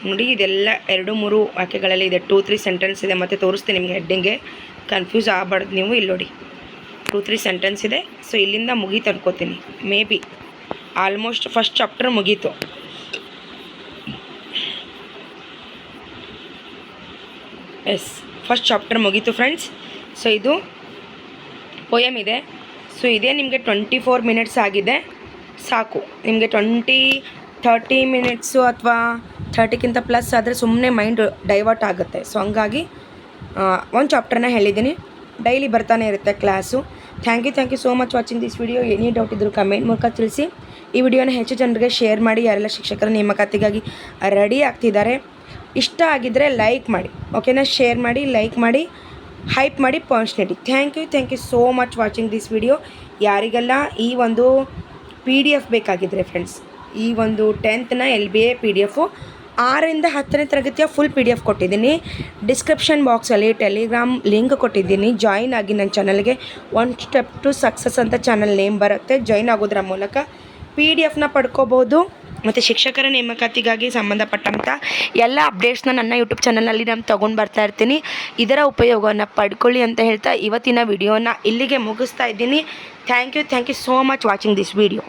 ನೋಡಿ, ಇದೆಲ್ಲ 2-3 ವಾಕ್ಯಗಳಲ್ಲಿ ಇದೆ. 2-3 ಸೆಂಟೆನ್ಸ್ ಇದೆ. ಮತ್ತು ತೋರಿಸ್ತೀನಿ ನಿಮಗೆ ಹೆಡ್ಡಿಂಗೆ, ಕನ್ಫ್ಯೂಸ್ ಆಗಬಾರ್ದು ನೀವು. ಇಲ್ಲಿ ನೋಡಿ 2-3 ಸೆಂಟೆನ್ಸ್ ಇದೆ. ಸೊ ಇಲ್ಲಿಂದ ಮುಗೀತು ಅನ್ಕೋತೀನಿ, may be almost first chapter ಮುಗೀತು. ಎಸ್, ಫಸ್ಟ್ ಚಾಪ್ಟರ್ ಮುಗೀತು ಫ್ರೆಂಡ್ಸ್. ಸೊ ಇದು ಪೋಯಮ್ ಇದೆ. ಸೊ ಇದೇ ನಿಮಗೆ 24 ಮಿನಿಟ್ಸ್ ಆಗಿದೆ, ಸಾಕು ನಿಮಗೆ. 20-30 ಮಿನಿಟ್ಸು ಅಥವಾ 30ಕ್ಕಿಂತ ಪ್ಲಸ್ ಆದರೆ ಸುಮ್ಮನೆ ಮೈಂಡ್ ಡೈವರ್ಟ್ ಆಗುತ್ತೆ. ಸೊ ಹಂಗಾಗಿ ಒಂದು ಚಾಪ್ಟರ್ನ ಹೇಳಿದ್ದೀನಿ. ಡೈಲಿ ಬರ್ತಾನೆ ಇರುತ್ತೆ class. Thank you so much watching this video. Any doubt ಇದ್ದರೂ ಕಮೆಂಟ್ ಮೂಲಕ ತಿಳಿಸಿ. ಈ ವಿಡಿಯೋನ ಹೆಚ್ಚು ಜನರಿಗೆ ಶೇರ್ ಮಾಡಿ. ಯಾರೆಲ್ಲ ಶಿಕ್ಷಕರ ನೇಮಕಾತಿಗಾಗಿ ರೆಡಿ ಆಗ್ತಿದ್ದಾರೆ, ಇಷ್ಟ ಆಗಿದ್ದರೆ ಲೈಕ್ ಮಾಡಿ. ಓಕೆನಾ? ಶೇರ್ ಮಾಡಿ, ಲೈಕ್ ಮಾಡಿ, ಹೈಪ್ ಮಾಡಿ, ಪಾಯಿಂಟ್ಸ್ ನೀಡಿ. Thank you so much watching this video. ಯಾರಿಗೆಲ್ಲ ಈ ಒಂದು PDF ಬೇಕಾಗಿದ್ದರೆ ಫ್ರೆಂಡ್ಸ್, ಈ ಒಂದು 10th LBA PDF 6ರಿಂದ 10ನೇ ತರಗತಿಯ ಫುಲ್ PDF ಕೊಟ್ಟಿದ್ದೀನಿ. ಡಿಸ್ಕ್ರಿಪ್ಷನ್ ಬಾಕ್ಸಲ್ಲಿ ಟೆಲಿಗ್ರಾಮ್ ಲಿಂಕ್ ಕೊಟ್ಟಿದ್ದೀನಿ. ಜಾಯಿನ್ ಆಗಿ ನನ್ನ ಚಾನಲ್ಗೆ. 1 ಸ್ಟೆಪ್ ಟು ಸಕ್ಸಸ್ ಅಂತ ಚಾನಲ್ ನೇಮ್ ಬರುತ್ತೆ. ಜಾಯಿನ್ ಆಗೋದ್ರ ಮೂಲಕ PDF ಪಡ್ಕೋಬೋದು. ಮತ್ತು ಶಿಕ್ಷಕರ ನೇಮಕಾತಿಗಾಗಿ ಸಂಬಂಧಪಟ್ಟಂಥ ಎಲ್ಲ ಅಪ್ಡೇಟ್ಸ್ನ ನನ್ನ ಯೂಟ್ಯೂಬ್ ಚಾನಲ್ನಲ್ಲಿ ನಾನು ತೊಗೊಂಡು ಬರ್ತಾ ಇರ್ತೀನಿ. ಇದರ ಉಪಯೋಗವನ್ನು ಪಡ್ಕೊಳ್ಳಿ ಅಂತ ಹೇಳ್ತಾ ಇವತ್ತಿನ ವಿಡಿಯೋನ ಇಲ್ಲಿಗೆ ಮುಗಿಸ್ತಾ ಇದ್ದೀನಿ. Thank you so much watching this video.